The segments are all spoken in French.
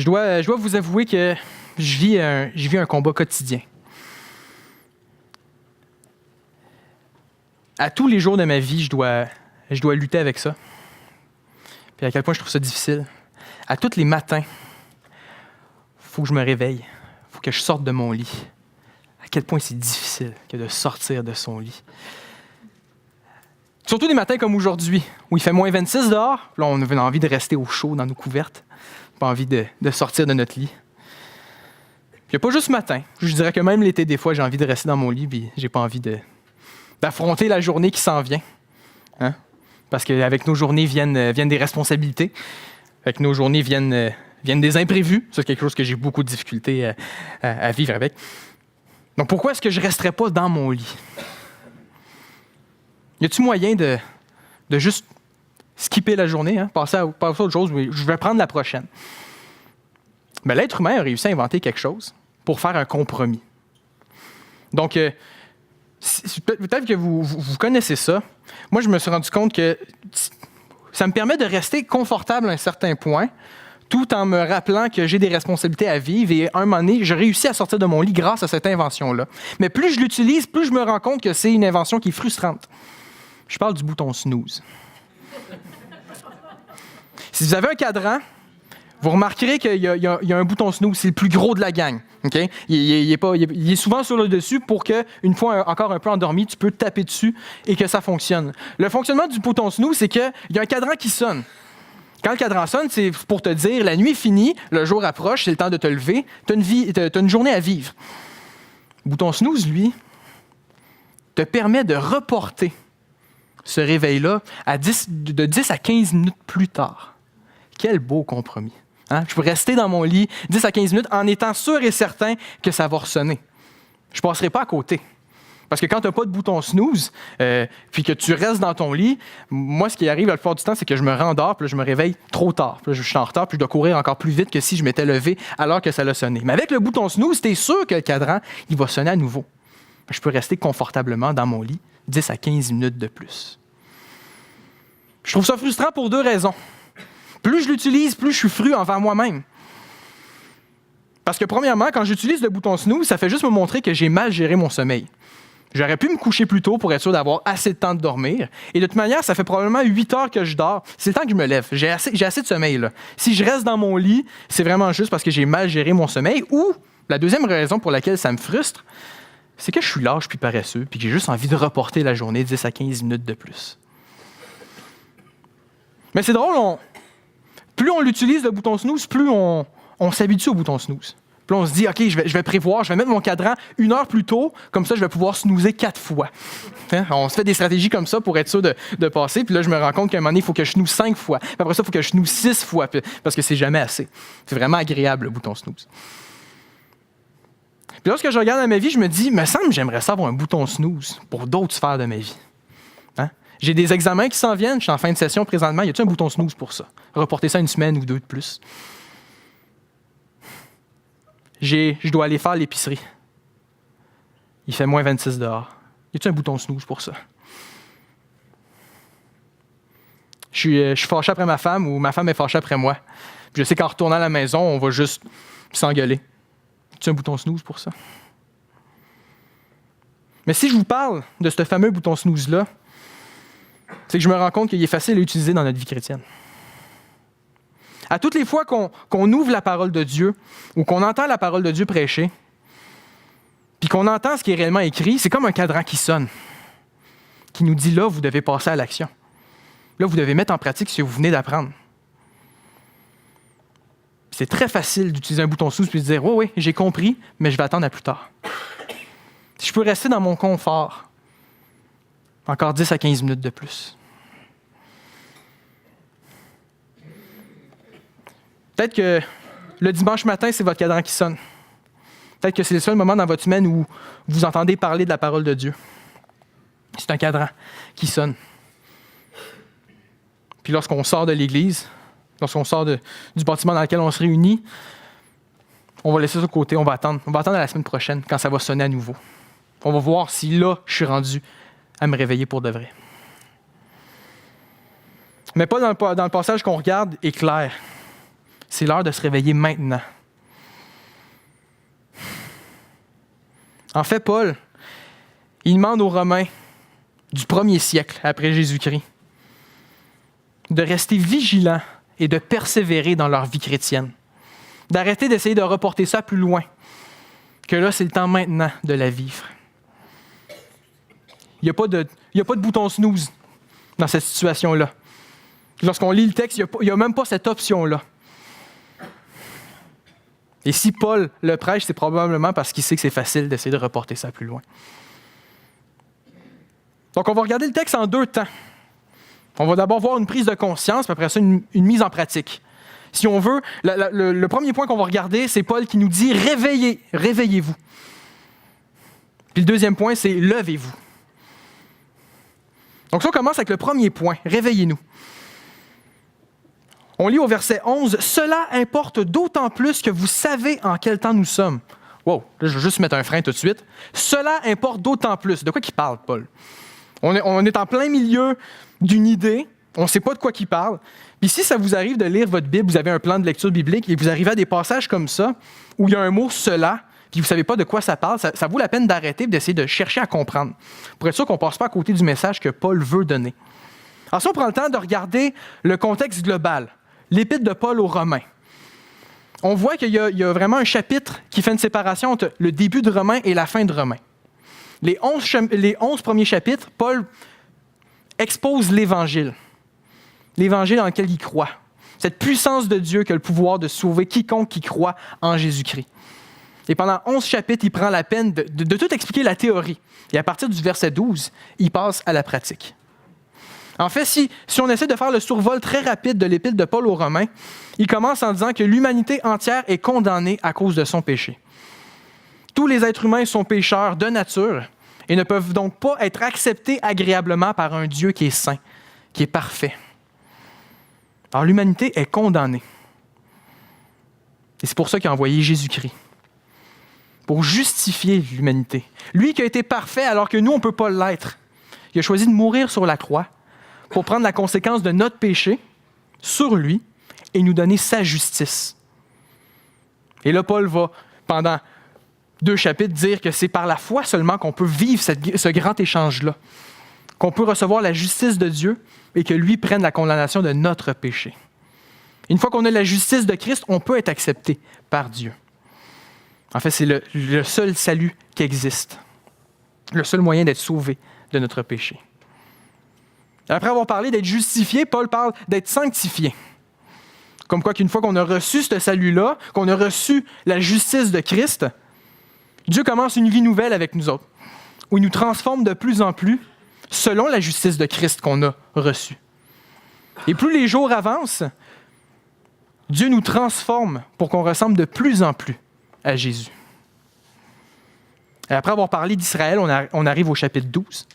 Je dois vous avouer que je vis un combat quotidien. À tous les jours de ma vie, je dois lutter avec ça. Puis à quel point je trouve ça difficile. À tous les matins, il faut que je me réveille. Il faut que je sorte de mon lit. À quel point c'est difficile que de sortir de son lit. Surtout des matins comme aujourd'hui, où il fait moins 26 dehors. Là, on a envie de rester au chaud dans nos couvertes. Pas envie de sortir de notre lit. Il n'y a pas juste ce matin. Je dirais que même l'été, des fois, j'ai envie de rester dans mon lit et j'ai pas envie d'affronter la journée qui s'en vient. Hein? Parce qu'avec nos journées viennent des responsabilités. Avec nos journées viennent des imprévus. C'est quelque chose que j'ai beaucoup de difficultés à vivre avec. Donc pourquoi est-ce que je ne resterais pas dans mon lit? Y a-t-il moyen de juste skipper la journée, hein? Passer à autre chose? Oui, je vais prendre la prochaine. Mais l'être humain a réussi à inventer quelque chose pour faire un compromis. Donc, peut-être que vous connaissez ça. Moi, je me suis rendu compte que ça me permet de rester confortable à un certain point, tout en me rappelant que j'ai des responsabilités à vivre. Et à un moment donné, j'ai réussi à sortir de mon lit grâce à cette invention-là. Mais plus je l'utilise, plus je me rends compte que c'est une invention qui est frustrante. Je parle du bouton snooze. Si vous avez un cadran, vous remarquerez qu'il y a un bouton snooze, c'est le plus gros de la gang. Okay? Il est souvent sur le dessus pour que, une fois encore un peu endormi, tu peux taper dessus et que ça fonctionne. Le fonctionnement du bouton snooze, c'est qu'il y a un cadran qui sonne. Quand le cadran sonne, c'est pour te dire la nuit est finie, le jour approche, c'est le temps de te lever, tu as une journée à vivre. Le bouton snooze, lui, te permet de reporter ce réveil-là de 10 à 15 minutes plus tard. Quel beau compromis. Hein? Je peux rester dans mon lit 10 à 15 minutes en étant sûr et certain que ça va ressonner. Je ne passerai pas à côté. Parce que quand tu n'as pas de bouton snooze, puis que tu restes dans ton lit, moi, ce qui arrive la plupart du temps, c'est que je me rendors, puis là, je me réveille trop tard. Puis là, je suis en retard, puis je dois courir encore plus vite que si je m'étais levé alors que ça l'a sonné. Mais avec le bouton snooze, tu es sûr que le cadran, il va sonner à nouveau. Je peux rester confortablement dans mon lit 10 à 15 minutes de plus. Je trouve ça frustrant pour deux raisons. Plus je l'utilise, plus je suis fru envers moi-même. Parce que premièrement, quand j'utilise le bouton snooze, ça fait juste me montrer que j'ai mal géré mon sommeil. J'aurais pu me coucher plus tôt pour être sûr d'avoir assez de temps de dormir. Et de toute manière, ça fait probablement 8 heures que je dors. C'est le temps que je me lève. J'ai assez de sommeil, là. Si je reste dans mon lit, c'est vraiment juste parce que j'ai mal géré mon sommeil. Ou, la deuxième raison pour laquelle ça me frustre, c'est que je suis lâche puis paresseux puis que j'ai juste envie de reporter la journée 10 à 15 minutes de plus. Mais c'est drôle, plus on l'utilise, le bouton snooze, plus on s'habitue au bouton snooze. Puis là, on se dit, OK, je vais prévoir, je vais mettre mon cadran 1 heure plus tôt, comme ça, je vais pouvoir snoozer 4 fois. Hein? On se fait des stratégies comme ça pour être sûr de passer. Puis là, je me rends compte qu'à un moment donné, il faut que je snooze 5 fois. Puis après ça, il faut que je snooze 6 fois, parce que c'est jamais assez. C'est vraiment agréable, le bouton snooze. Puis lorsque je regarde à ma vie, je me dis, me semble que j'aimerais ça avoir un bouton snooze pour d'autres sphères de ma vie. Hein? J'ai des examens qui s'en viennent, je suis en fin de session présentement. Y a-t-il un bouton snooze pour ça? Reporter ça 1 semaine ou 2 de plus. Je dois aller faire l'épicerie. Il fait moins 26 dehors. Y a-t-il un bouton snooze pour ça? Je suis fâché après ma femme ou ma femme est fâchée après moi. Puis je sais qu'en retournant à la maison, on va juste s'engueuler. Y a-t-il un bouton snooze pour ça? Mais si je vous parle de ce fameux bouton snooze-là, c'est que je me rends compte qu'il est facile à utiliser dans notre vie chrétienne. À toutes les fois qu'on ouvre la parole de Dieu ou qu'on entend la parole de Dieu prêcher, puis qu'on entend ce qui est réellement écrit, c'est comme un cadran qui sonne, qui nous dit là, vous devez passer à l'action. Là, vous devez mettre en pratique ce que vous venez d'apprendre. C'est très facile d'utiliser un bouton snooze puis de dire oui, j'ai compris, mais je vais attendre à plus tard. Si je peux rester dans mon confort, encore 10 à 15 minutes de plus. Peut-être que le dimanche matin, c'est votre cadran qui sonne. Peut-être que c'est le seul moment dans votre semaine où vous entendez parler de la parole de Dieu. C'est un cadran qui sonne. Puis lorsqu'on sort de l'église, lorsqu'on sort du bâtiment dans lequel on se réunit, on va laisser ça de côté, on va attendre. On va attendre à la semaine prochaine, quand ça va sonner à nouveau. On va voir si là, je suis rendu à me réveiller pour de vrai. Mais pas dans le passage qu'on regarde est clair. c'est l'heure de se réveiller maintenant. En fait, Paul, il demande aux Romains du 1er siècle après Jésus-Christ de rester vigilants et de persévérer dans leur vie chrétienne. D'arrêter d'essayer de reporter ça plus loin. Que là, c'est le temps maintenant de la vivre. Il n'y a pas de bouton snooze dans cette situation-là. Lorsqu'on lit le texte, il n'y a même pas cette option-là. Et si Paul le prêche, c'est probablement parce qu'il sait que c'est facile d'essayer de reporter ça plus loin. Donc, on va regarder le texte en 2 temps. On va d'abord voir une prise de conscience, puis après ça, une mise en pratique. Si on veut, le premier point qu'on va regarder, c'est Paul qui nous dit « réveillez-vous ». Puis le deuxième point, c'est « levez-vous ». Donc, ça, on commence avec le premier point, « réveillez-nous ». On lit au verset 11, « Cela importe d'autant plus que vous savez en quel temps nous sommes. » Wow, là, je vais juste mettre un frein tout de suite. « Cela importe d'autant plus. » De quoi qu'il parle, Paul? On est en plein milieu d'une idée, on ne sait pas de quoi qu'il parle. Puis si ça vous arrive de lire votre Bible, vous avez un plan de lecture biblique et vous arrivez à des passages comme ça, où il y a un mot « cela », puis vous ne savez pas de quoi ça parle, ça vaut la peine d'arrêter et d'essayer de chercher à comprendre, pour être sûr qu'on ne passe pas à côté du message que Paul veut donner. Alors si on prend le temps de regarder le contexte global, l'épître de Paul aux Romains, on voit qu'il y a vraiment un chapitre qui fait une séparation entre le début de Romains et la fin de Romains. Les 11 premiers chapitres, Paul expose l'Évangile dans lequel il croit. Cette puissance de Dieu qui a le pouvoir de sauver quiconque qui croit en Jésus-Christ. Et pendant 11 chapitres, il prend la peine de tout expliquer la théorie. Et à partir du verset 12, il passe à la pratique. En fait, si on essaie de faire le survol très rapide de l'épître de Paul aux Romains, il commence en disant que l'humanité entière est condamnée à cause de son péché. Tous les êtres humains sont pécheurs de nature et ne peuvent donc pas être acceptés agréablement par un Dieu qui est saint, qui est parfait. Alors l'humanité est condamnée. Et c'est pour ça qu'il a envoyé Jésus-Christ, pour justifier l'humanité. Lui qui a été parfait alors que nous, on ne peut pas l'être. Il a choisi de mourir sur la croix pour prendre la conséquence de notre péché sur lui et nous donner sa justice. Et là, Paul va, pendant 2 chapitres, dire que c'est par la foi seulement qu'on peut vivre ce grand échange-là, qu'on peut recevoir la justice de Dieu et que lui prenne la condamnation de notre péché. Une fois qu'on a la justice de Christ, on peut être accepté par Dieu. En fait, c'est le seul salut qui existe, le seul moyen d'être sauvé de notre péché. Après avoir parlé d'être justifié, Paul parle d'être sanctifié. Comme quoi qu'une fois qu'on a reçu ce salut-là, qu'on a reçu la justice de Christ, Dieu commence une vie nouvelle avec nous autres, où il nous transforme de plus en plus selon la justice de Christ qu'on a reçue. Et plus les jours avancent, Dieu nous transforme pour qu'on ressemble de plus en plus à Jésus. Et après avoir parlé d'Israël, on arrive au chapitre 12.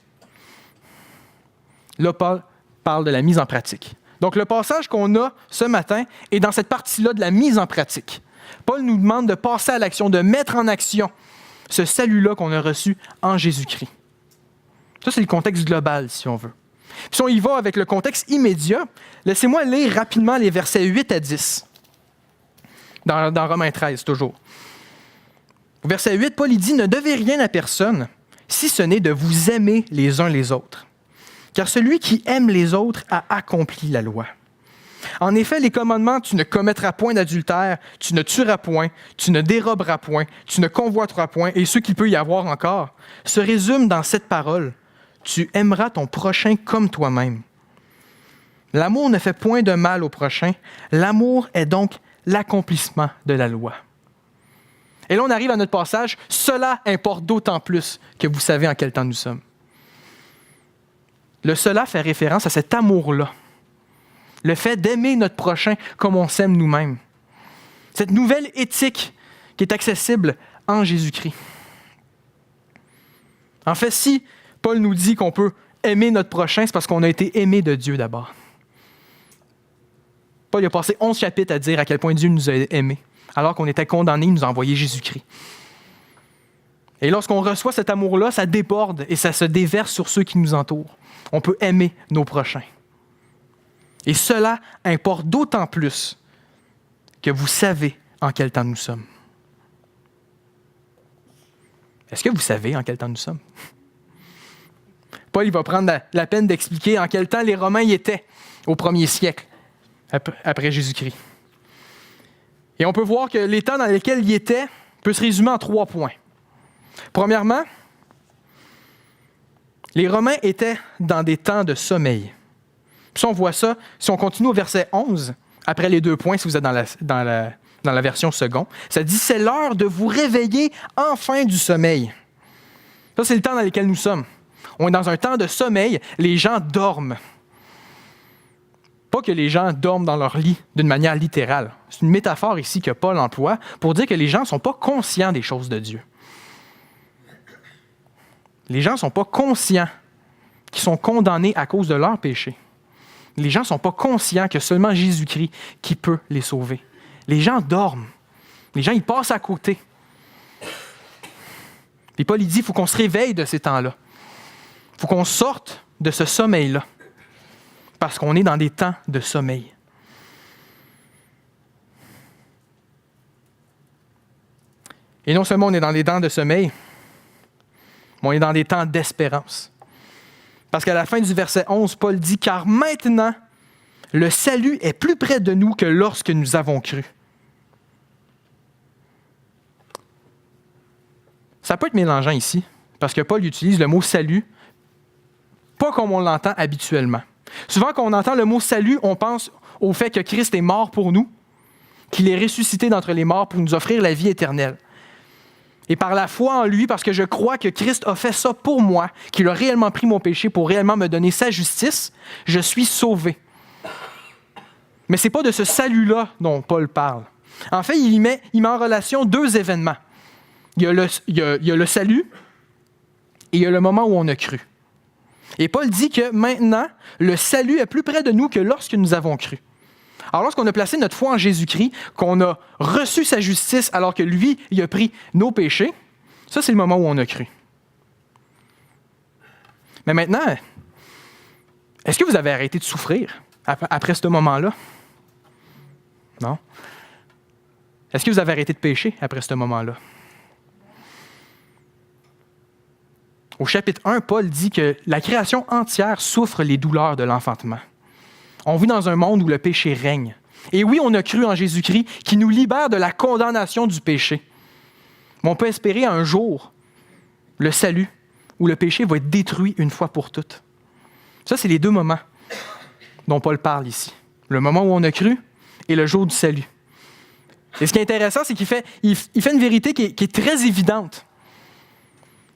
Là, Paul parle de la mise en pratique. Donc, le passage qu'on a ce matin est dans cette partie-là de la mise en pratique. Paul nous demande de passer à l'action, de mettre en action ce salut-là qu'on a reçu en Jésus-Christ. Ça, c'est le contexte global, si on veut. Puis si on y va avec le contexte immédiat, laissez-moi lire rapidement les versets 8 à 10, dans Romains 13, toujours. Au verset 8, Paul dit « Ne devez rien à personne, si ce n'est de vous aimer les uns les autres. Car celui qui aime les autres a accompli la loi. En effet, les commandements, tu ne commettras point d'adultère, tu ne tueras point, tu ne déroberas point, tu ne convoiteras point, et ce qu'il peut y avoir encore, se résument dans cette parole, tu aimeras ton prochain comme toi-même. L'amour ne fait point de mal au prochain, l'amour est donc l'accomplissement de la loi. » Et là, on arrive à notre passage, « Cela importe d'autant plus que vous savez en quel temps nous sommes. » Le « cela » fait référence à cet amour-là. Le fait d'aimer notre prochain comme on s'aime nous-mêmes. Cette nouvelle éthique qui est accessible en Jésus-Christ. En fait, si Paul nous dit qu'on peut aimer notre prochain, c'est parce qu'on a été aimé de Dieu d'abord. Paul a passé 11 chapitres à dire à quel point Dieu nous a aimés. Alors qu'on était condamnés, il nous a envoyé Jésus-Christ. Et lorsqu'on reçoit cet amour-là, ça déborde et ça se déverse sur ceux qui nous entourent. On peut aimer nos prochains. Et cela importe d'autant plus que vous savez en quel temps nous sommes. Est-ce que vous savez en quel temps nous sommes? Paul il va prendre la peine d'expliquer en quel temps les Romains y étaient au 1er siècle, après Jésus-Christ. Et on peut voir que les temps dans lesquels ils étaient peut se résumer en 3 points. Premièrement, les Romains étaient dans des temps de sommeil. Puis on voit ça, si on continue au verset 11, après les 2 points, si vous êtes dans la version second, ça dit « C'est l'heure de vous réveiller enfin du sommeil ». Ça, c'est le temps dans lequel nous sommes. On est dans un temps de sommeil, les gens dorment. Pas que les gens dorment dans leur lit d'une manière littérale. C'est une métaphore ici que Paul emploie pour dire que les gens ne sont pas conscients des choses de Dieu. Les gens ne sont pas conscients qu'ils sont condamnés à cause de leur péché. Les gens ne sont pas conscients que seulement Jésus-Christ qui peut les sauver. Les gens dorment. Les gens, ils passent à côté. Puis Paul, il dit, il faut qu'on se réveille de ces temps-là. Il faut qu'on sorte de ce sommeil-là. Parce qu'on est dans des temps de sommeil. Et non seulement on est dans des temps de sommeil, mais on est dans des temps d'espérance. Parce qu'à la fin du verset 11, Paul dit « Car maintenant, le salut est plus près de nous que lorsque nous avons cru. » Ça peut être mélangeant ici, parce que Paul utilise le mot « salut » pas comme on l'entend habituellement. Souvent, quand on entend le mot « salut », on pense au fait que Christ est mort pour nous, qu'il est ressuscité d'entre les morts pour nous offrir la vie éternelle. Et par la foi en lui, parce que je crois que Christ a fait ça pour moi, qu'il a réellement pris mon péché pour réellement me donner sa justice, je suis sauvé. Mais ce n'est pas de ce salut-là dont Paul parle. En fait, il met en relation 2 événements. Il y a le salut et il y a le moment où on a cru. Et Paul dit que maintenant, le salut est plus près de nous que lorsque nous avons cru. Alors, lorsqu'on a placé notre foi en Jésus-Christ, qu'on a reçu sa justice alors que lui, il a pris nos péchés, ça, c'est le moment où on a cru. Mais maintenant, est-ce que vous avez arrêté de souffrir après ce moment-là? Non? Est-ce que vous avez arrêté de pécher après ce moment-là? Au chapitre 1, Paul dit que la création entière souffre les douleurs de l'enfantement. On vit dans un monde où le péché règne. Et oui, on a cru en Jésus-Christ qui nous libère de la condamnation du péché. Mais on peut espérer un jour le salut où le péché va être détruit une fois pour toutes. Ça, c'est les 2 moments dont Paul parle ici. Le moment où on a cru et le jour du salut. Et ce qui est intéressant, c'est qu'il fait une vérité qui est très évidente.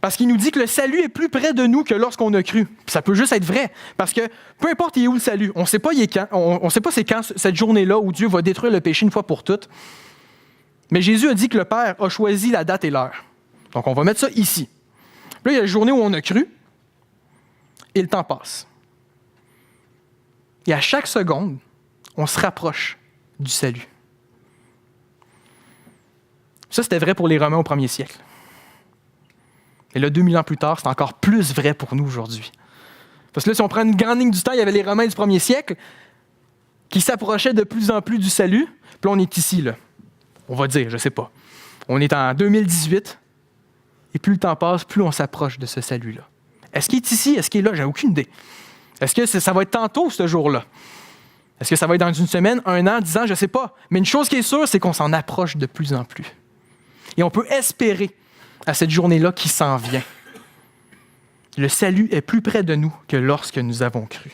Parce qu'il nous dit que le salut est plus près de nous que lorsqu'on a cru. Puis ça peut juste être vrai. Parce que peu importe il est où le salut, on ne sait pas quand, on sait pas c'est quand cette journée-là où Dieu va détruire le péché une fois pour toutes. Mais Jésus a dit que le Père a choisi la date et l'heure. Donc on va mettre ça ici. Là, il y a la journée où on a cru et le temps passe. Et à chaque seconde, on se rapproche du salut. Ça, c'était vrai pour les Romains au 1er siècle. Et là, 2000 ans plus tard, c'est encore plus vrai pour nous aujourd'hui. Parce que là, si on prend une grande ligne du temps, il y avait les Romains du 1er siècle qui s'approchaient de plus en plus du salut. Puis là, on est ici, là. On va dire, je ne sais pas. On est en 2018, et plus le temps passe, plus on s'approche de ce salut-là. Est-ce qu'il est ici? Est-ce qu'il est là? J'ai aucune idée. Est-ce que ça va être tantôt, ce jour-là? Est-ce que ça va être dans une semaine, 1 an, 10 ans? Je ne sais pas. Mais une chose qui est sûre, c'est qu'on s'en approche de plus en plus. Et on peut espérer à cette journée-là qui s'en vient. Le salut est plus près de nous que lorsque nous avons cru.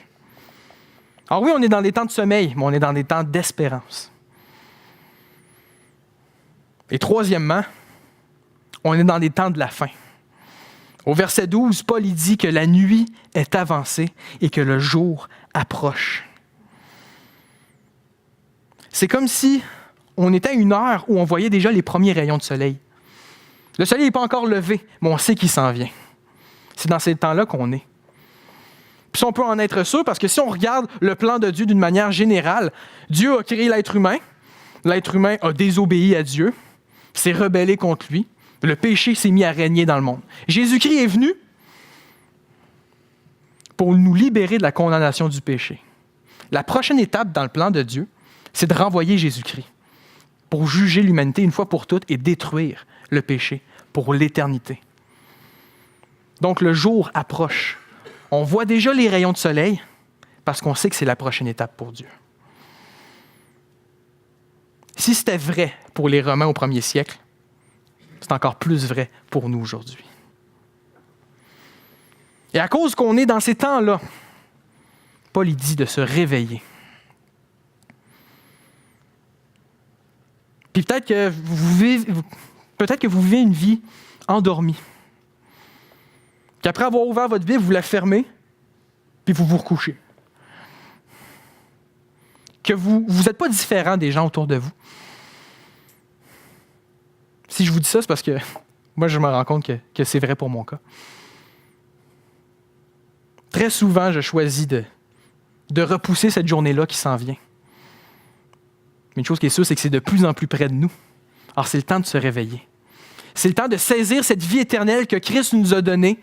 Alors oui, on est dans des temps de sommeil, mais on est dans des temps d'espérance. Et troisièmement, on est dans des temps de la fin. Au verset 12, Paul il dit que la nuit est avancée et que le jour approche. C'est comme si on était à une heure où on voyait déjà les premiers rayons de soleil. Le soleil n'est pas encore levé, mais on sait qu'il s'en vient. C'est dans ces temps-là qu'on est. Puis on peut en être sûr, parce que si on regarde le plan de Dieu d'une manière générale, Dieu a créé l'être humain. L'être humain a désobéi à Dieu, s'est rebellé contre lui. Le péché s'est mis à régner dans le monde. Jésus-Christ est venu pour nous libérer de la condamnation du péché. La prochaine étape dans le plan de Dieu, c'est de renvoyer Jésus-Christ. pour juger l'humanité une fois pour toutes et détruire le péché pour l'éternité. Donc le jour approche. On voit déjà les rayons de soleil parce qu'on sait que c'est la prochaine étape pour Dieu. Si c'était vrai pour les Romains au 1er siècle, c'est encore plus vrai pour nous aujourd'hui. Et à cause qu'on est dans ces temps-là, Paul il dit de se réveiller. Puis peut-être que vous vivez une vie endormie. Qu'après avoir ouvert votre Bible, vous la fermez, puis vous vous recouchez. Que vous n'êtes pas différent des gens autour de vous. Si je vous dis ça, c'est parce que moi, je me rends compte que c'est vrai pour mon cas. Très souvent, je choisis de repousser cette journée-là qui s'en vient. Mais une chose qui est sûre, c'est que c'est de plus en plus près de nous. Alors, c'est le temps de se réveiller. C'est le temps de saisir cette vie éternelle que Christ nous a donnée,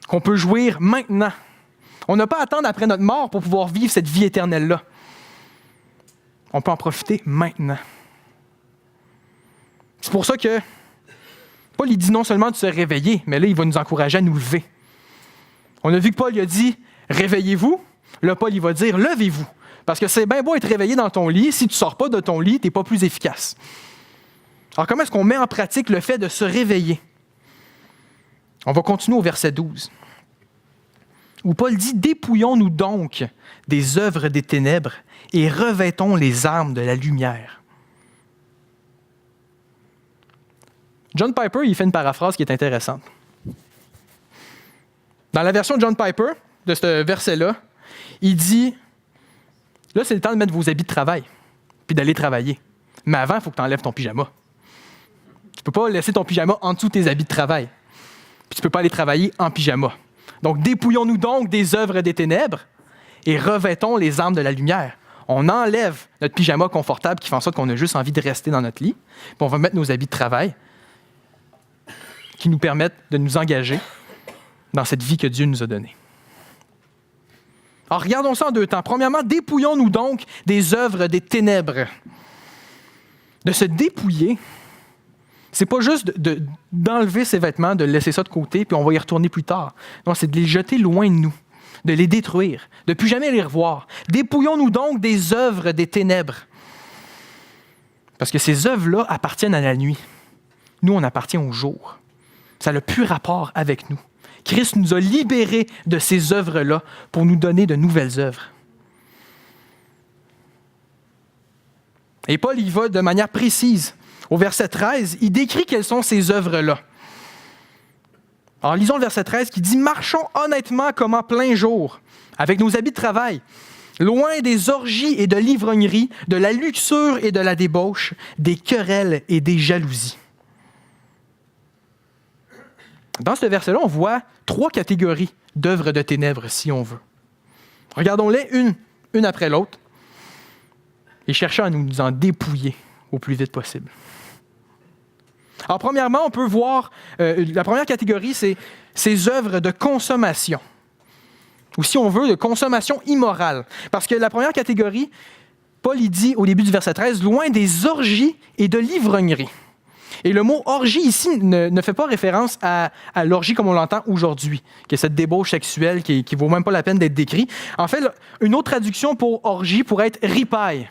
qu'on peut jouir maintenant. On n'a pas à attendre après notre mort pour pouvoir vivre cette vie éternelle-là. On peut en profiter maintenant. C'est pour ça que Paul il dit non seulement de se réveiller, mais là, il va nous encourager à nous lever. On a vu que Paul il a dit « Réveillez-vous ». Là, Paul il va dire « Levez-vous ». Parce que c'est bien beau être réveillé dans ton lit, si tu ne sors pas de ton lit, tu n'es pas plus efficace. Alors, comment est-ce qu'on met en pratique le fait de se réveiller? On va continuer au verset 12, où Paul dit « Dépouillons-nous donc des œuvres des ténèbres et revêtons les armes de la lumière. » John Piper, il fait une paraphrase qui est intéressante. Dans la version de John Piper, de ce verset-là, il dit « Là, c'est le temps de mettre vos habits de travail, puis d'aller travailler. Mais avant, il faut que tu enlèves ton pyjama. Tu ne peux pas laisser ton pyjama en dessous de tes habits de travail. Puis tu ne peux pas aller travailler en pyjama. Donc, dépouillons-nous donc des œuvres des ténèbres et revêtons les armes de la lumière. » On enlève notre pyjama confortable qui fait en sorte qu'on a juste envie de rester dans notre lit, puis on va mettre nos habits de travail qui nous permettent de nous engager dans cette vie que Dieu nous a donnée. Alors, regardons ça en deux temps. Premièrement, dépouillons-nous donc des œuvres des ténèbres. De se dépouiller, c'est pas juste d'enlever ses vêtements, de laisser ça de côté, puis on va y retourner plus tard. Non, c'est de les jeter loin de nous, de les détruire, de ne plus jamais les revoir. Dépouillons-nous donc des œuvres des ténèbres. Parce que ces œuvres-là appartiennent à la nuit. Nous, on appartient au jour. Ça n'a plus rapport avec nous. Christ nous a libérés de ces œuvres-là pour nous donner de nouvelles œuvres. Et Paul y va de manière précise. Au verset 13, il décrit quelles sont ces œuvres-là. Alors lisons le verset 13 qui dit « Marchons honnêtement comme en plein jour, avec nos habits de travail, loin des orgies et de l'ivrognerie, de la luxure et de la débauche, des querelles et des jalousies. » Dans ce verset-là, on voit 3 catégories d'œuvres de ténèbres, si on veut. Regardons-les une après l'autre et cherchons à nous en dépouiller au plus vite possible. Alors, premièrement, on peut voir, la première catégorie, c'est ces œuvres de consommation, ou si on veut, de consommation immorale. Parce que la première catégorie, Paul il dit au début du verset 13, « Loin des orgies et de l'ivrognerie ». Et le mot « orgie » ici ne fait pas référence à l'orgie comme on l'entend aujourd'hui, qui est cette débauche sexuelle qui ne vaut même pas la peine d'être décrite. En fait, une autre traduction pour orgie pourrait être « ripaille ».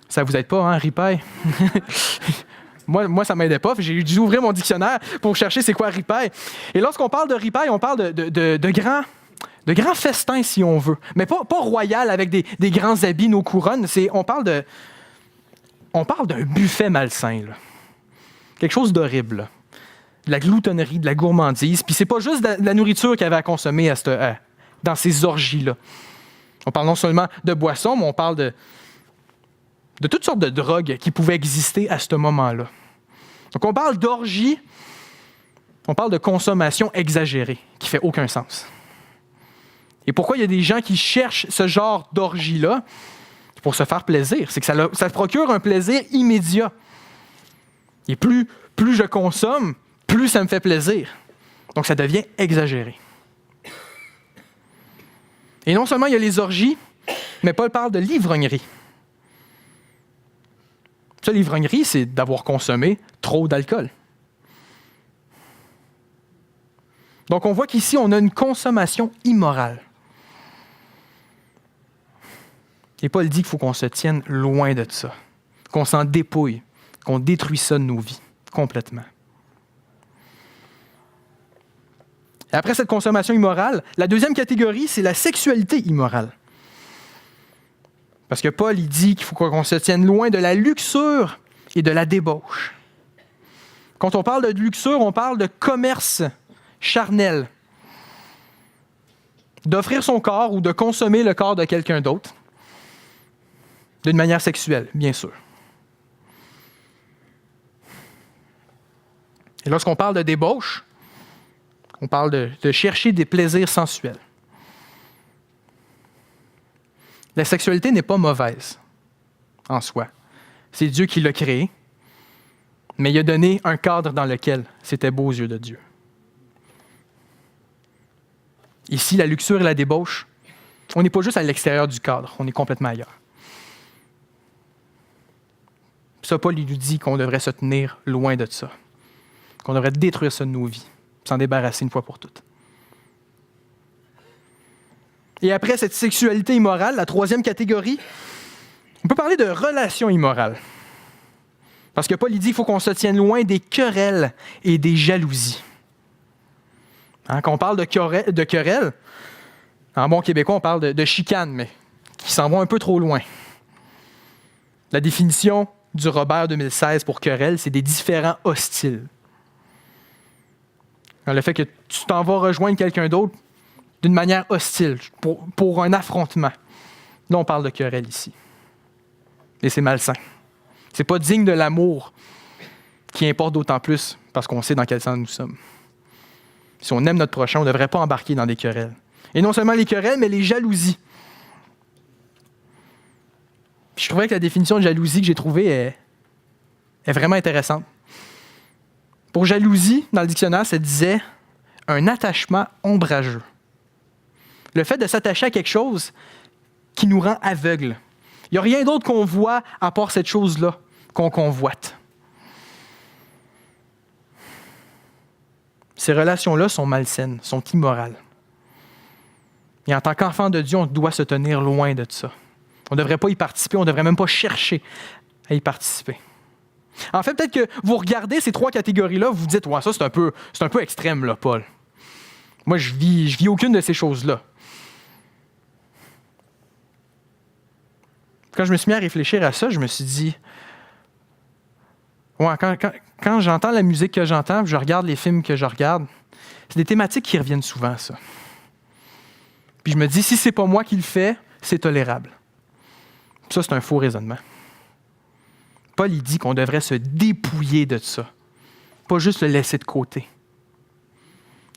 Ça ne vous aide pas, hein, ripaille? Moi, ça ne m'aidait pas. J'ai dû ouvrir mon dictionnaire pour chercher c'est quoi ripaille. Et lorsqu'on parle de ripaille, on parle de grands festins, si on veut. Mais pas royal avec des grands habits, nos couronnes. On parle d'un buffet malsain. Là. Quelque chose d'horrible. Là. De la gloutonnerie, de la gourmandise. Puis c'est pas juste de la nourriture qu'il y avait à consommer dans ces orgies-là. On parle non seulement de boissons, mais on parle de toutes sortes de drogues qui pouvaient exister à ce moment-là. Donc on parle d'orgie, on parle de consommation exagérée, qui ne fait aucun sens. Et pourquoi il y a des gens qui cherchent ce genre d'orgie-là? C'est pour se faire plaisir. C'est que ça procure un plaisir immédiat. Et plus je consomme, plus ça me fait plaisir. Donc ça devient exagéré. Et non seulement il y a les orgies, mais Paul parle de l'ivrognerie. Ça, l'ivrognerie, c'est d'avoir consommé trop d'alcool. Donc, on voit qu'ici, on a une consommation immorale. Et Paul dit qu'il faut qu'on se tienne loin de ça, qu'on s'en dépouille, qu'on détruise ça de nos vies, complètement. Et après cette consommation immorale, la deuxième catégorie, c'est la sexualité immorale. Parce que Paul, il dit qu'il faut qu'on se tienne loin de la luxure et de la débauche. Quand on parle de luxure, on parle de commerce charnel. D'offrir son corps ou de consommer le corps de quelqu'un d'autre. D'une manière sexuelle, bien sûr. Et lorsqu'on parle de débauche, on parle de chercher des plaisirs sensuels. La sexualité n'est pas mauvaise en soi. C'est Dieu qui l'a créée, mais il a donné un cadre dans lequel c'était beau aux yeux de Dieu. Ici, la luxure et la débauche, on n'est pas juste à l'extérieur du cadre, on est complètement ailleurs. Ça, Paul il nous dit qu'on devrait se tenir loin de ça, qu'on devrait détruire ça de nos vies, s'en débarrasser une fois pour toutes. Et après cette sexualité immorale, la troisième catégorie, on peut parler de relations immorales. Parce que Paul il dit qu'il faut qu'on se tienne loin des querelles et des jalousies. Quand on parle de querelles, en bon québécois, on parle de chicanes, mais qui s'en vont un peu trop loin. La définition du Robert 2016 pour querelle, c'est des différends hostiles. Le fait que tu t'en vas rejoindre quelqu'un d'autre d'une manière hostile, pour un affrontement. Là, on parle de querelle ici. Et c'est malsain. C'est pas digne de l'amour qui importe d'autant plus parce qu'on sait dans quel sens nous sommes. Si on aime notre prochain, on ne devrait pas embarquer dans des querelles. Et non seulement les querelles, mais les jalousies. Je trouvais que la définition de jalousie que j'ai trouvée est vraiment intéressante. Pour jalousie, dans le dictionnaire, ça disait un attachement ombrageux. Le fait de s'attacher à quelque chose qui nous rend aveugles. Il n'y a rien d'autre qu'on voit à part cette chose-là qu'on convoite. Ces relations-là sont malsaines, sont immorales. Et en tant qu'enfant de Dieu, on doit se tenir loin de ça. On ne devrait pas y participer, on ne devrait même pas chercher à y participer. En fait, peut-être que vous regardez ces trois catégories-là, vous vous dites « Ouais, ça, c'est un peu extrême, là, Paul. Moi, je vis aucune de ces choses-là. » Quand je me suis mis à réfléchir à ça, je me suis dit ouais, quand j'entends la musique que j'entends, je regarde les films que je regarde, c'est des thématiques qui reviennent souvent, ça. Puis je me dis, si c'est pas moi qui le fais, c'est tolérable. Ça, c'est un faux raisonnement. Paul, il dit qu'on devrait se dépouiller de ça, pas juste le laisser de côté.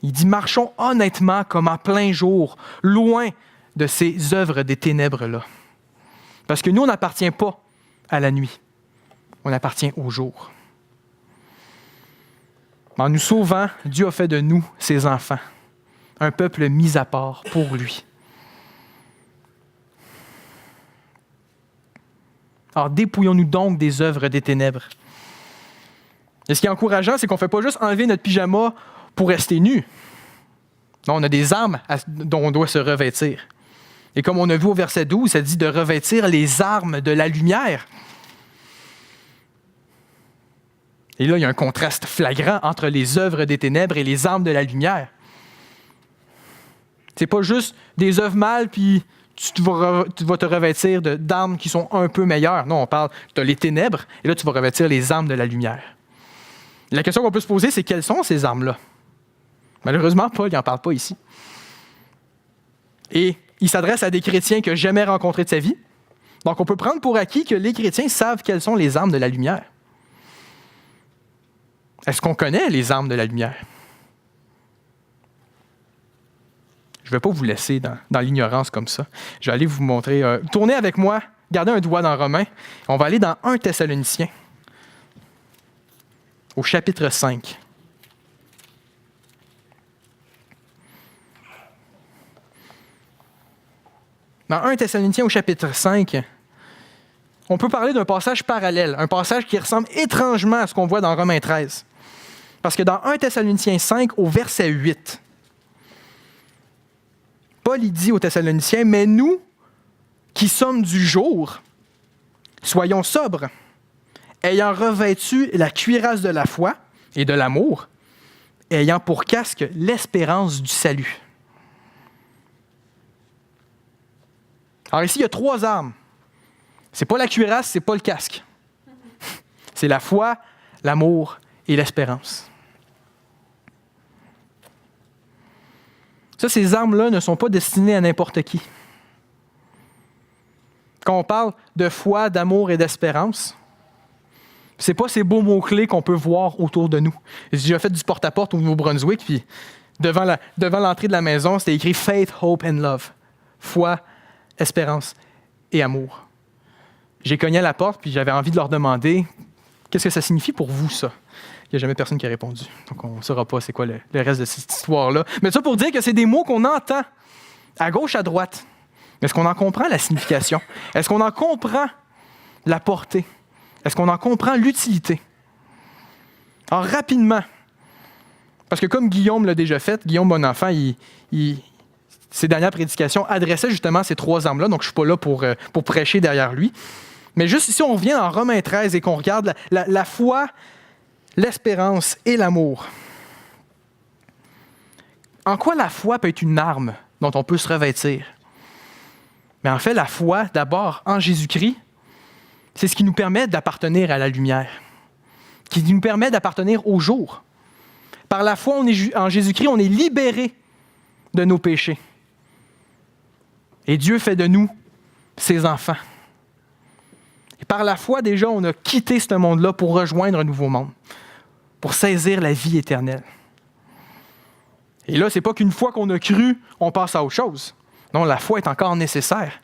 Il dit, marchons honnêtement comme en plein jour, loin de ces œuvres des ténèbres-là. Parce que nous, on n'appartient pas à la nuit. On appartient au jour. En nous sauvant, Dieu a fait de nous ses enfants, un peuple mis à part pour lui. Alors, dépouillons-nous donc des œuvres des ténèbres. Et ce qui est encourageant, c'est qu'on ne fait pas juste enlever notre pyjama pour rester nu. Non, on a des armes dont on doit se revêtir. Et comme on a vu au verset 12, ça dit de revêtir les armes de la lumière. Et là, il y a un contraste flagrant entre les œuvres des ténèbres et les armes de la lumière. C'est pas juste des œuvres mâles, puis tu vas te revêtir d'armes qui sont un peu meilleures. Non, on parle de les ténèbres, et là, tu vas revêtir les armes de la lumière. La question qu'on peut se poser, c'est quelles sont ces armes-là? Malheureusement, Paul n'en parle pas ici. Et il s'adresse à des chrétiens qu'il n'a jamais rencontrés de sa vie. Donc, on peut prendre pour acquis que les chrétiens savent quelles sont les armes de la lumière. Est-ce qu'on connaît les armes de la lumière? Je ne vais pas vous laisser dans l'ignorance comme ça. Je vais aller vous montrer. Tournez avec moi, gardez un doigt dans Romains. On va aller dans 1 Thessaloniciens, au chapitre 5. Dans 1 Thessaloniciens, au chapitre 5, on peut parler d'un passage parallèle, un passage qui ressemble étrangement à ce qu'on voit dans Romains 13. Parce que dans 1 Thessaloniciens 5, au verset 8, Paul il dit aux Thessaloniciens, « Mais nous, qui sommes du jour, soyons sobres, ayant revêtu la cuirasse de la foi et de l'amour, ayant pour casque l'espérance du salut. » Alors ici, il y a 3 armes. C'est pas la cuirasse, c'est pas le casque. C'est la foi, l'amour et l'espérance. Ça, ces armes-là ne sont pas destinées à n'importe qui. Quand on parle de foi, d'amour et d'espérance, c'est pas ces beaux mots-clés qu'on peut voir autour de nous. J'ai déjà fait du porte-à-porte au Nouveau-Brunswick, puis devant l'entrée de la maison, c'était écrit « Faith, Hope and Love ». Foi, espérance et amour. J'ai cogné à la porte, puis j'avais envie de leur demander « Qu'est-ce que ça signifie pour vous, ça? » Il n'y a jamais personne qui a répondu. Donc, on ne saura pas c'est quoi le reste de cette histoire-là. Mais ça pour dire que c'est des mots qu'on entend à gauche, à droite. Est-ce qu'on en comprend la signification? Est-ce qu'on en comprend la portée? Est-ce qu'on en comprend l'utilité? Alors, rapidement, parce que comme Guillaume l'a déjà fait, Guillaume Bonenfant, ses dernières prédications adressaient justement ces 3 armes-là, donc je ne suis pas là pour prêcher derrière lui. Mais juste ici, on revient en Romains 13 et qu'on regarde la foi, l'espérance et l'amour. En quoi la foi peut être une arme dont on peut se revêtir? Mais en fait, la foi, d'abord, en Jésus-Christ, c'est ce qui nous permet d'appartenir à la lumière, qui nous permet d'appartenir au jour. Par la foi, en Jésus-Christ, on est libéré de nos péchés. Et Dieu fait de nous ses enfants. Et par la foi, déjà, on a quitté ce monde-là pour rejoindre un nouveau monde, pour saisir la vie éternelle. Et là, ce n'est pas qu'une fois qu'on a cru, on passe à autre chose. Non, la foi est encore nécessaire.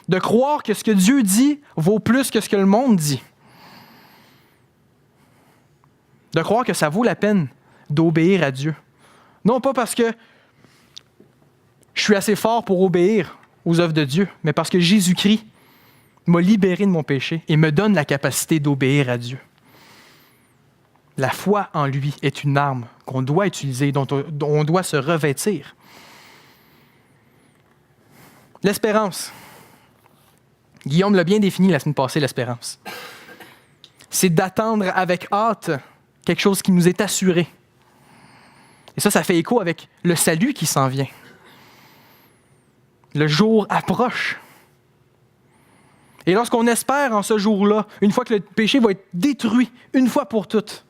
De croire que ce que Dieu dit vaut plus que ce que le monde dit. De croire que ça vaut la peine d'obéir à Dieu. Non pas parce que je suis assez fort pour obéir aux œuvres de Dieu, mais parce que Jésus-Christ m'a libéré de mon péché et me donne la capacité d'obéir à Dieu. La foi en lui est une arme qu'on doit utiliser, dont on doit se revêtir. L'espérance. Guillaume l'a bien défini la semaine passée, l'espérance. C'est d'attendre avec hâte quelque chose qui nous est assuré. Et ça fait écho avec le salut qui s'en vient. Le jour approche. Et lorsqu'on espère en ce jour-là, une fois que le péché va être détruit, une fois pour toutes,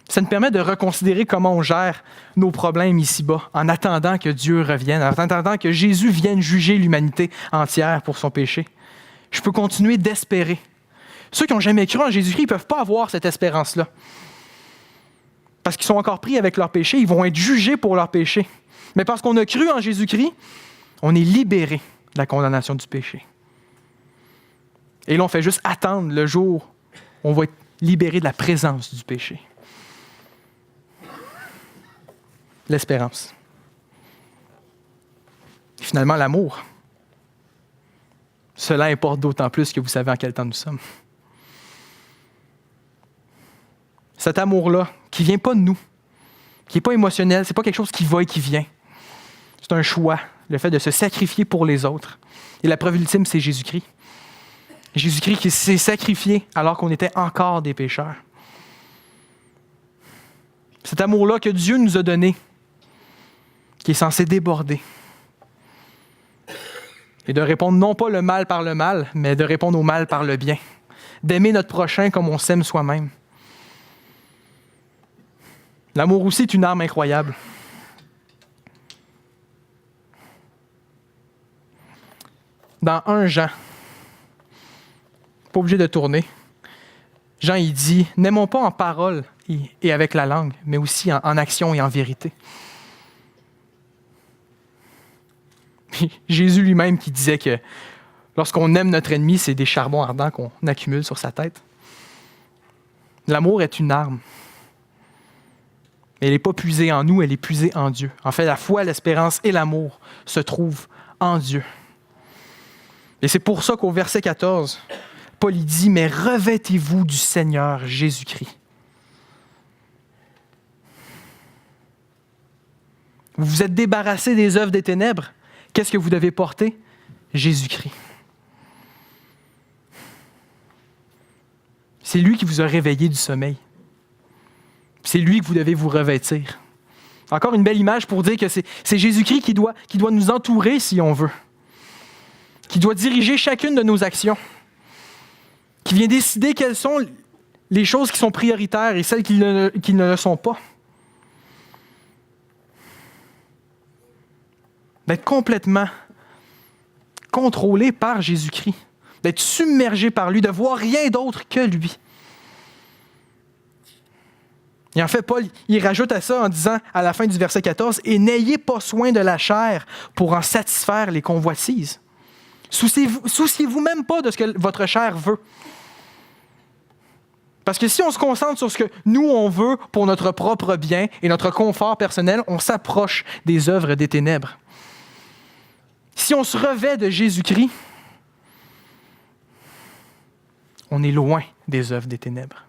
ça nous permet de reconsidérer comment on gère nos problèmes ici-bas, en attendant que Dieu revienne, en attendant que Jésus vienne juger l'humanité entière pour son péché. Je peux continuer d'espérer. Ceux qui n'ont jamais cru en Jésus-Christ ne peuvent pas avoir cette espérance-là. Parce qu'ils sont encore pris avec leur péché, ils vont être jugés pour leur péché. Mais parce qu'on a cru en Jésus-Christ, on est libéré de la condamnation du péché. Et là, on fait juste attendre le jour où on va être libéré de la présence du péché. L'espérance. Et finalement, l'amour. Cela importe d'autant plus que vous savez en quel temps nous sommes. Cet amour-là, qui ne vient pas de nous, qui n'est pas émotionnel, ce n'est pas quelque chose qui va et qui vient. C'est un choix, le fait de se sacrifier pour les autres. Et la preuve ultime, c'est Jésus-Christ. Jésus-Christ qui s'est sacrifié alors qu'on était encore des pécheurs. Cet amour-là que Dieu nous a donné, qui est censé déborder. Et de répondre non pas le mal par le mal, mais de répondre au mal par le bien. D'aimer notre prochain comme on s'aime soi-même. L'amour aussi est une arme incroyable. Dans 1 Jean, pas obligé de tourner, Jean il dit « N'aimons pas en parole et avec la langue, mais aussi en action et en vérité. » Puis Jésus lui-même qui disait que lorsqu'on aime notre ennemi, c'est des charbons ardents qu'on accumule sur sa tête. L'amour est une arme. Mais elle n'est pas puisée en nous, elle est puisée en Dieu. En fait, la foi, l'espérance et l'amour se trouvent en Dieu. Et c'est pour ça qu'au verset 14, Paul il dit, mais revêtez-vous du Seigneur Jésus-Christ. Vous vous êtes débarrassé des œuvres des ténèbres. Qu'est-ce que vous devez porter? Jésus-Christ. C'est lui qui vous a réveillé du sommeil. C'est lui que vous devez vous revêtir. Encore une belle image pour dire que c'est Jésus-Christ qui doit nous entourer si on veut, qui doit diriger chacune de nos actions, qui vient décider quelles sont les choses qui sont prioritaires et celles qui ne le sont pas. D'être complètement contrôlé par Jésus-Christ, d'être submergé par lui, de voir rien d'autre que lui. Et en fait, Paul, il rajoute à ça en disant, à la fin du verset 14, « Et n'ayez pas soin de la chair pour en satisfaire les convoitises. » Souciez-vous même pas de ce que votre chair veut. Parce que si on se concentre sur ce que nous, on veut pour notre propre bien et notre confort personnel, on s'approche des œuvres des ténèbres. Si on se revêt de Jésus-Christ, on est loin des œuvres des ténèbres.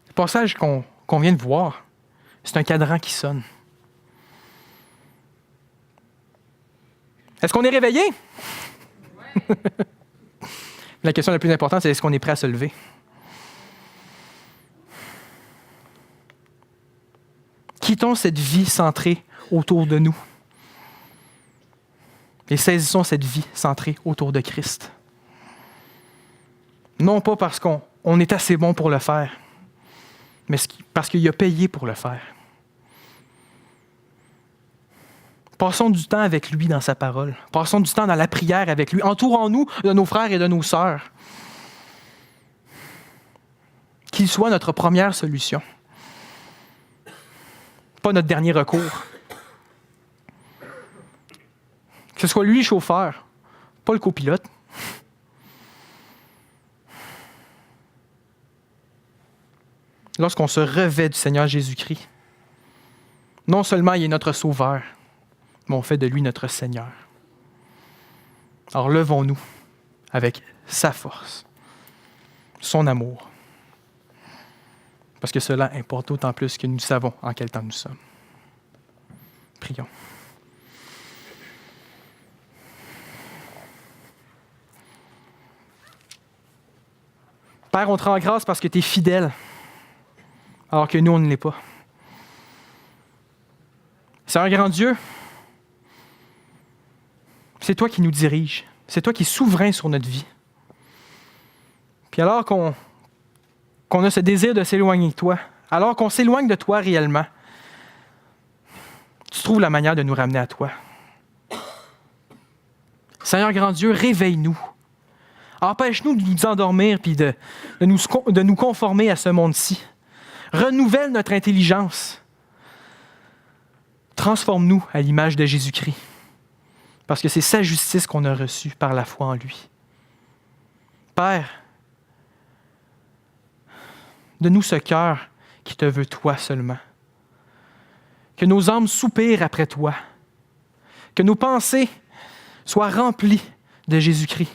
Le passage qu'on vient de voir, c'est un cadran qui sonne. Est-ce qu'on est réveillé? Ouais. La question la plus importante, c'est est-ce qu'on est prêt à se lever? Quittons cette vie centrée autour de nous et saisissons cette vie centrée autour de Christ. Non pas parce qu'on est assez bon pour le faire, mais parce qu'il a payé pour le faire. Passons du temps avec lui dans sa parole. Passons du temps dans la prière avec lui. Entourons-nous de nos frères et de nos sœurs. Qu'il soit notre première solution. Pas notre dernier recours. Que ce soit lui le chauffeur, pas le copilote. Lorsqu'on se revêt du Seigneur Jésus-Christ, non seulement il est notre Sauveur, mais on fait de lui notre Seigneur. Alors levons-nous avec sa force, son amour, parce que cela importe d'autant plus que nous savons en quel temps nous sommes. Prions. Père, on te rend grâce parce que tu es fidèle, alors que nous, on ne l'est pas. Seigneur grand Dieu, c'est toi qui nous dirige. C'est toi qui es souverain sur notre vie. Puis alors qu'on a ce désir de s'éloigner de toi, alors qu'on s'éloigne de toi réellement, tu trouves la manière de nous ramener à toi. Seigneur grand Dieu, réveille-nous. Empêche-nous de nous endormir puis de nous conformer à ce monde-ci. Renouvelle notre intelligence. Transforme-nous à l'image de Jésus-Christ. Parce que c'est sa justice qu'on a reçue par la foi en lui. Père, donne-nous ce cœur qui te veut toi seulement. Que nos âmes soupirent après toi. Que nos pensées soient remplies de Jésus-Christ.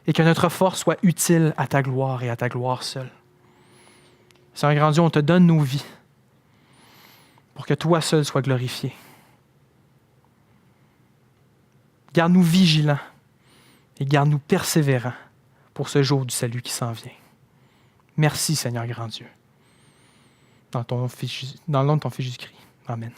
Et que notre force soit utile à ta gloire et à ta gloire seule. Seigneur grand Dieu, on te donne nos vies pour que toi seul sois glorifié. Garde-nous vigilants et garde-nous persévérants pour ce jour du salut qui s'en vient. Merci, Seigneur grand Dieu. Dans le nom de ton Fils Jésus-Christ. Amen.